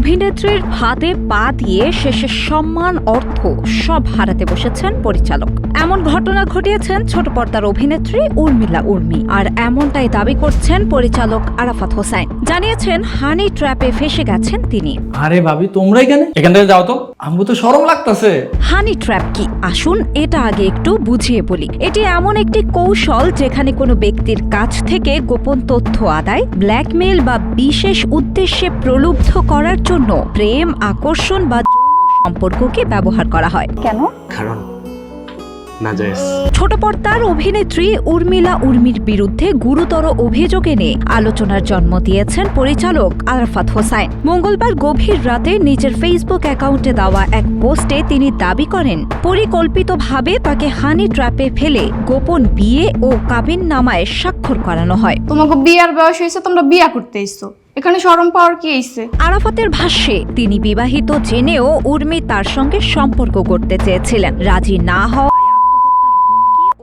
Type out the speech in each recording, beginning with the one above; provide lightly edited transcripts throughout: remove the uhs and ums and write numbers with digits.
অভিনেত্রীর ফাঁদে পা দিয়ে শেষে সম্মান, অর্থ সব হারাতে বসেছেন পরিচালক। এমন ঘটনা ঘটিয়েছেন ছোট পর্দার অভিনেত্রী উর্মিলা উর্মি। আর এমনটাই দাবি করছেন পরিচালক আরাফাত হোসাইন। জানিয়েছেন হানি ট্র্যাপে ফেসে গেছেন তিনি। আরে ভাবি, তোমরা এখান থেকে যাও তো, আমাকে তো শরম লাগতেছে। হানি ট্র্যাপ কি? আসুন এটা আগে একটু বুঝিয়ে বলি। এটি এমন একটি কৌশল যেখানে কোনো ব্যক্তির কাছ থেকে গোপন তথ্য আদায়, ব্ল্যাকমেইল বা বিশেষ উদ্দেশ্যে প্রলুব্ধ করার জন্য প্রেম, আকর্ষণ বা যৌন সম্পর্ককে ব্যবহার করা হয়। কেন? কারণ নাজায়েজ। ছোট পর্দার অভিনেত্রী উর্মিলা উর্মির বিরুদ্ধে গুরুতর অভিযোগ এনে আলোচনার জন্ম দিয়েছেন পরিচালক আরাফাত হোসাইন। মঙ্গলবার গভীর রাতে নিজের ফেসবুক অ্যাকাউন্টে দেওয়া এক পোস্টে তিনি দাবি করেন, পরিকল্পিতভাবে তাকে হানি ট্র্যাপে ফেলে গোপন বিয়ে ও কাবিননামায় স্বাক্ষর করানো হয়। তোমাকে বিয়ার বয়স হয়েছে, তোমরা বিয়া করতে এসছো, এখানে শরম পাওয়ার কি হইছে? আরাফাতের ভাষ্যে তিনি বিবাহিত জেনেও উর্মি তার সঙ্গে সম্পর্ক করতে চেয়েছিলেন। রাজি না হওয়ায়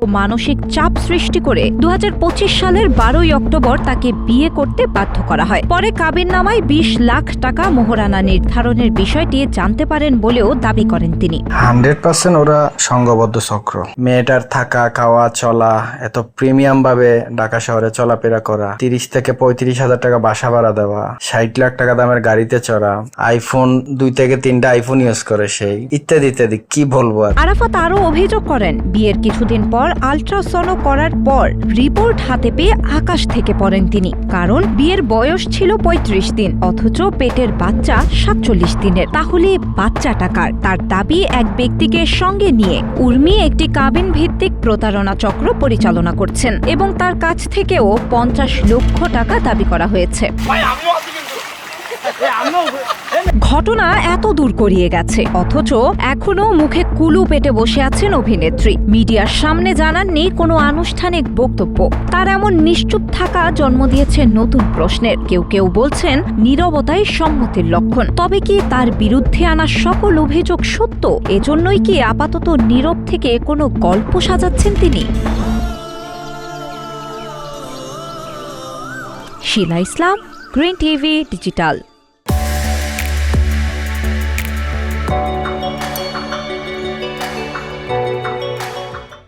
ও মানসিক চাপ সৃষ্টি করে 2025 সালের 12 অক্টোবর তাকে বিয়ে করতে বাধ্য করা হয়। পরে কাবিননামায় 20 লাখ টাকা মোহরানা নির্ধারণের বিষয়টি জানতে পারেন বলেও দাবি করেন তিনি। 100% ওরা সংঘবদ্ধ চক্র। মেয়েটার থাকা, খাওয়া, চলা, এত প্রিমিয়াম ভাবে ঢাকা শহরে চলাফেরা করা, 30 থেকে 35 হাজার টাকা বাসা ভাড়া দেওয়া, 60 লাখ টাকা দামের গাড়িতে চড়া, আইফোন 2 থেকে 3টা আইফোন ইউজ করে সেই, ইত্যাদি ইত্যাদি, কি বলবো আর। আরাফাত আরও অভিযোগ করেন, বিয়ের কিছুদিন পর আল্ট্রাসাউন্ড করার পর রিপোর্ট হাতে পেয়ে আকাশ থেকে পড়েন তিনি। কারণ বিয়ের বয়স ছিল 35 দিন, অথচ পেটের বাচ্চা 47 দিনের। তাহলে বাচ্চাটা কার? তার দাবি, এক ব্যক্তিকে সঙ্গে নিয়ে উর্মি একটি কাবিন ভিত্তিক প্রতারণা চক্র পরিচালনা করছেন এবং তার কাছ থেকেও 50 লক্ষ টাকা দাবি করা হয়েছে। ঘটনা এত দূর গড়িয়ে গেছে, অথচ এখনো মুখে কুলু পেটে বসে আছেন অভিনেত্রী। মিডিয়ার সামনে জানাননি কোনো আনুষ্ঠানিক বক্তব্য। তার এমন নিশ্চুপ থাকা জন্ম দিয়েছে নতুন প্রশ্নের। কেউ কেউ বলছেন নীরবতাই সম্মতির লক্ষণ। তবে কি তার বিরুদ্ধে আনা সকল অভিযোগ সত্য? এজন্যই কি আপাতত নীরব থেকে কোনো গল্প সাজাচ্ছেন তিনি? শিলা ইসলাম, গ্রিন টিভি ডিজিটাল।